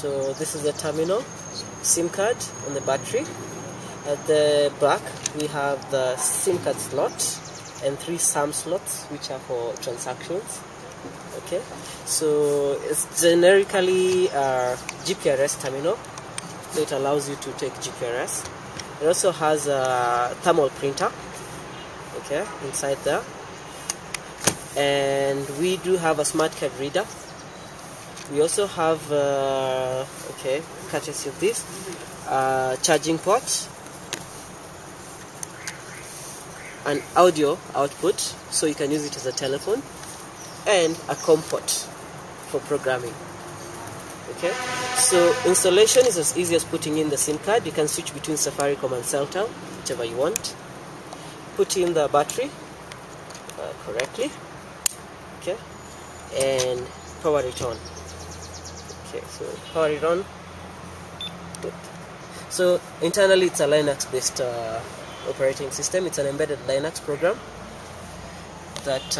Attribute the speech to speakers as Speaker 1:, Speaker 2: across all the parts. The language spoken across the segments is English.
Speaker 1: So this is the terminal, SIM card and the battery. At the back we have the SIM card slot and 3 SAM slots, which are for transactions. Okay, so it's generically a GPRS terminal, so it allows you to take GPRS. It also has a thermal printer, okay, inside there, and we do have a smart card reader. We also have okay, courtesy of this, charging port, an audio output, so you can use it as a telephone, and a COM port for programming. Okay, so installation is as easy as putting in the SIM card. You can switch between Safaricom and Celtel, whichever you want. Put in the battery correctly, okay, and power it on. Okay, so power it on. Good. So internally it's a Linux based operating system. It's an embedded Linux program that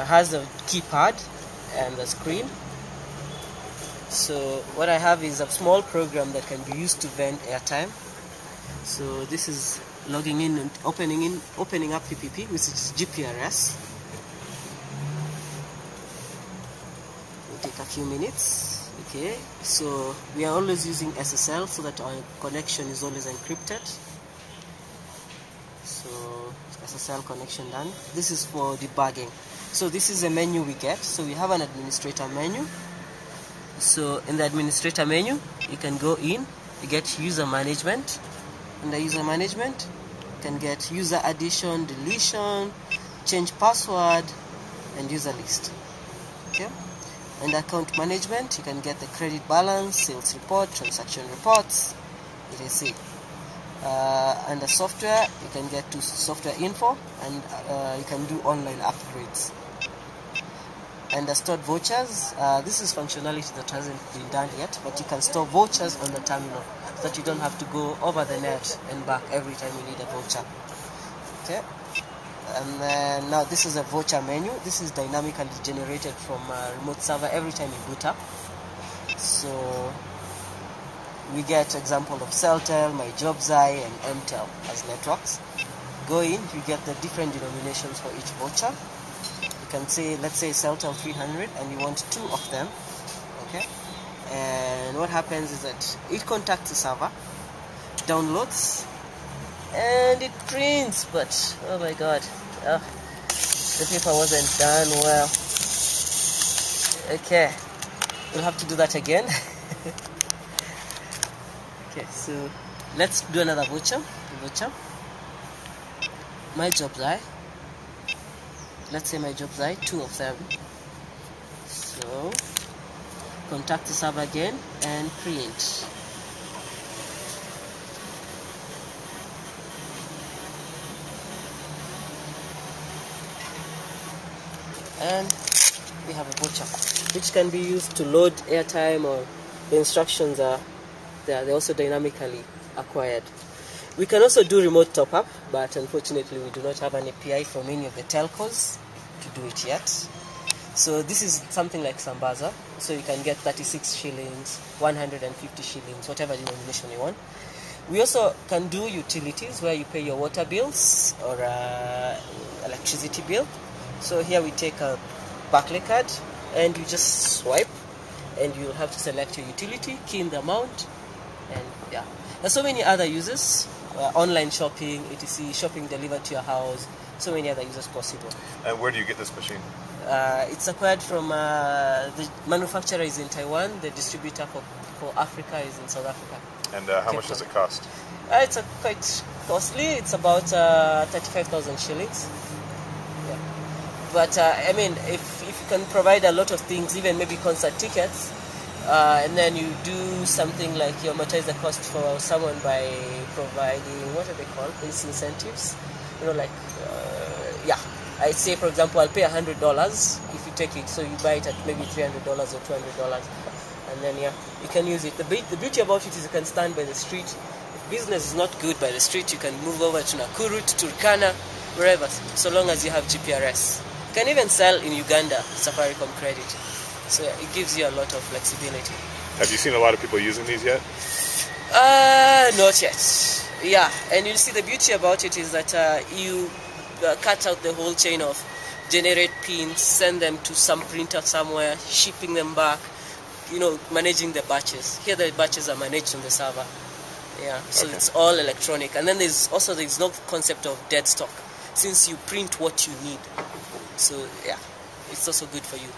Speaker 1: has a keypad and a screen. So what I have is a small program that can be used to vend airtime. So this is logging in and opening up PPP, which is GPRS. It'll take a few minutes. Okay, so we are always using SSL so that our connection is always encrypted. So SSL connection done. This is for debugging. So this is a menu we get. So we have an administrator menu. So in the administrator menu, you can go in, you get user management. In the user management, you can get user addition, deletion, change password, and user list. Okay. And account management, you can get the credit balance, sales report, transaction reports, etc. Under software, you can get to software info, and you can do online upgrades. Under stored vouchers, this is functionality that hasn't been done yet, but you can store vouchers on the terminal so that you don't have to go over the net and back every time you need a voucher. Okay. And then now this is a voucher menu. This is dynamically generated from a remote server every time you boot up. So we get example of Celtel, MyJobsI, and MTEL as networks. Go in, you get the different denominations for each voucher. You can say, let's say Celtel 300, and you want 2 of them. Okay. And what happens is that it contacts the server, downloads, and it prints, but oh my god, the paper wasn't done well. Okay, we'll have to do that again. Okay, so let's do another voucher. MyJobsI. Let's say MyJobsI, 2 of them. So contact the server again and print. And we have a voucher which can be used to load airtime, or the instructions are there. They're also dynamically acquired. We can also do remote top-up, but unfortunately we do not have an API from any of the telcos to do it yet. So this is something like Sambaza, so you can get 36 shillings, 150 shillings, whatever denomination you want. We also can do utilities where you pay your water bills or electricity bill. So here we take a Barclay card and you just swipe, and you'll have to select your utility, key in the amount, and yeah. There's so many other uses, online shopping, etc., shopping delivered to your house, so many other uses possible.
Speaker 2: And where do you get this machine?
Speaker 1: It's acquired from the manufacturer is in Taiwan, the distributor for Africa is in South Africa.
Speaker 2: And how much does it cost?
Speaker 1: It's quite costly. It's about 35,000 shillings. Yeah. But I mean, if you can provide a lot of things, even maybe concert tickets, and then you do something like you amortize the cost for someone by providing, what are they called, these incentives, you know, like yeah, I say for example I'll pay $100 if you take it, so you buy it at maybe $300 or $200, and then yeah, you can use it. The beauty about it is you can stand by the street. If business is not good by the street, you can move over to Nakuru, to Turkana, wherever, so long as you have GPRS. You can even sell in Uganda Safaricom credit. So yeah, it gives you a lot of flexibility.
Speaker 2: Have you seen a lot of people using these yet?
Speaker 1: Not yet. Yeah, and you see the beauty about it is that you cut out the whole chain of generate pins, send them to some printer somewhere, shipping them back, managing the batches. Here the batches are managed on the server. Yeah, so
Speaker 2: Okay.
Speaker 1: it's all electronic. And then there's no concept of dead stock, since you print what you need. So yeah, it's also good for you.